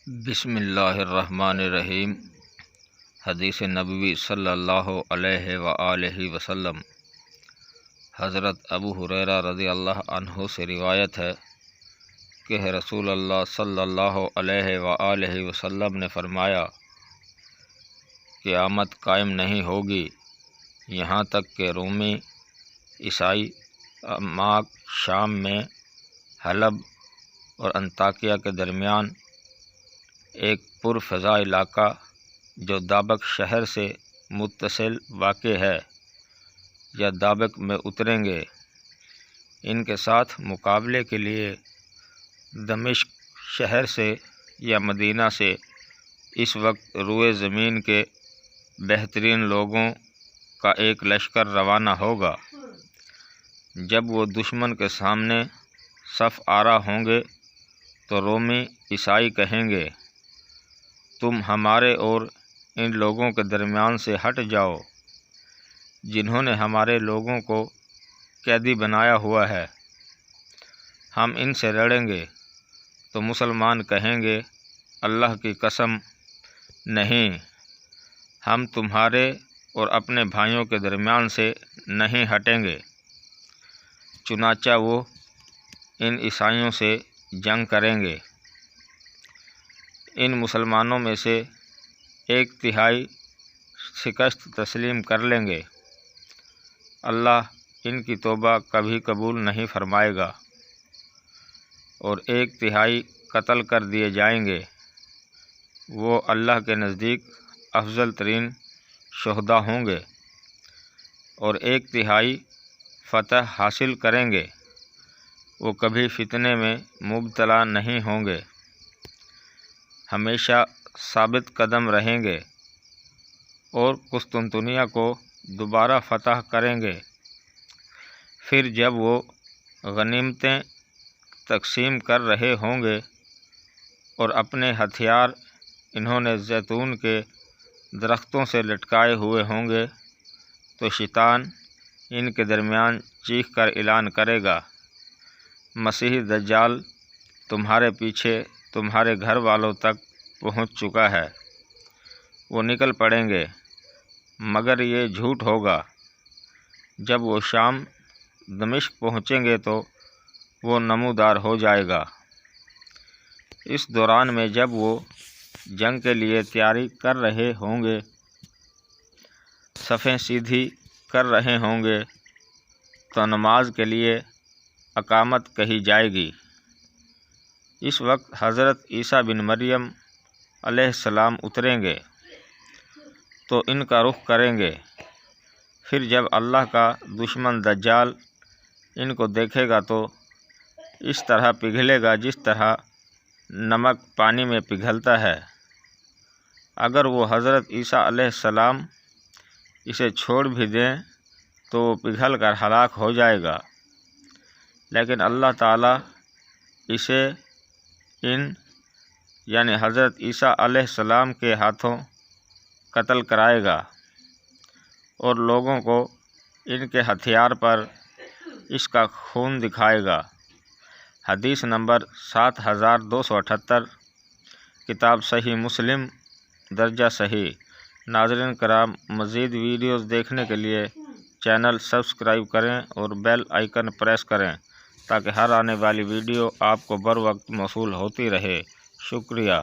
بسم اللہ الرحمن الرحیم۔ حدیث نبوی صلی اللہ علیہ وآلہ وسلم۔ حضرت ابو ہریرہ رضی اللہ عنہ سے روایت ہے کہ رسول اللہ صلی اللہ علیہ وآلہ وسلم نے فرمایا، قیامت قائم نہیں ہوگی یہاں تک کہ رومی، عیسائی عماق شام میں حلب اور انطاکیہ کے درمیان ایک پرفضا علاقہ جو دابق شہر سے متصل واقع ہے یا دابق میں اتریں گے۔ ان کے ساتھ مقابلے کے لیے دمشق شہر سے یا مدینہ سے اس وقت روئے زمین کے بہترین لوگوں کا ایک لشکر روانہ ہوگا۔ جب وہ دشمن کے سامنے صف آرا ہوں گے تو رومی عیسائی کہیں گے، تم ہمارے اور ان لوگوں کے درمیان سے ہٹ جاؤ جنہوں نے ہمارے لوگوں کو قیدی بنایا ہوا ہے، ہم ان سے لڑیں گے۔ تو مسلمان کہیں گے، اللہ کی قسم نہیں، ہم تمہارے اور اپنے بھائیوں کے درمیان سے نہیں ہٹیں گے۔ چنانچہ وہ ان عیسائیوں سے جنگ کریں گے۔ ان مسلمانوں میں سے ایک تہائی شکست تسلیم کر لیں گے، اللہ ان کی توبہ کبھی قبول نہیں فرمائے گا، اور ایک تہائی قتل کر دیے جائیں گے۔ وہ اللہ کے نزدیک افضل ترین شہداء ہوں گے، اور ایک تہائی فتح حاصل کریں گے۔ وہ کبھی فتنے میں مبتلا نہیں ہوں گے، ہمیشہ ثابت قدم رہیں گے اور قسطنطنیہ کو دوبارہ فتح کریں گے۔ پھر جب وہ غنیمتیں تقسیم کر رہے ہوں گے اور اپنے ہتھیار انہوں نے زیتون کے درختوں سے لٹکائے ہوئے ہوں گے تو شیطان ان کے درمیان چیخ کر اعلان کرے گا، مسیح دجال تمہارے پیچھے تمہارے گھر والوں تک پہنچ چکا ہے۔ وہ نکل پڑیں گے، مگر یہ جھوٹ ہوگا۔ جب وہ شام دمشق پہنچیں گے تو وہ نمودار ہو جائے گا۔ اس دوران میں جب وہ جنگ کے لیے تیاری کر رہے ہوں گے، صفیں سیدھی کر رہے ہوں گے، تو نماز کے لیے اقامت کہی جائے گی۔ اس وقت حضرت عیسیٰ بن مریم علیہ السلام اتریں گے تو ان کا رخ کریں گے۔ پھر جب اللہ کا دشمن دجال ان کو دیکھے گا تو اس طرح پگھلے گا جس طرح نمک پانی میں پگھلتا ہے۔ اگر وہ حضرت عیسیٰ علیہ السلام اسے چھوڑ بھی دیں تو وہ پگھل کر ہلاک ہو جائے گا، لیکن اللہ تعالیٰ اسے یعنی حضرت عیسیٰ علیہ السلام کے ہاتھوں قتل کرائے گا، اور لوگوں کو ان کے ہتھیار پر اس کا خون دکھائے گا۔ حدیث نمبر 7278، کتاب صحیح مسلم، درجہ صحیح۔ ناظرین کرام، مزید ویڈیوز دیکھنے کے لیے چینل سبسکرائب کریں اور بیل آئیکن پریس کریں تاکہ ہر آنے والی ویڈیو آپ کو بر وقت موصول ہوتی رہے۔ شکریہ۔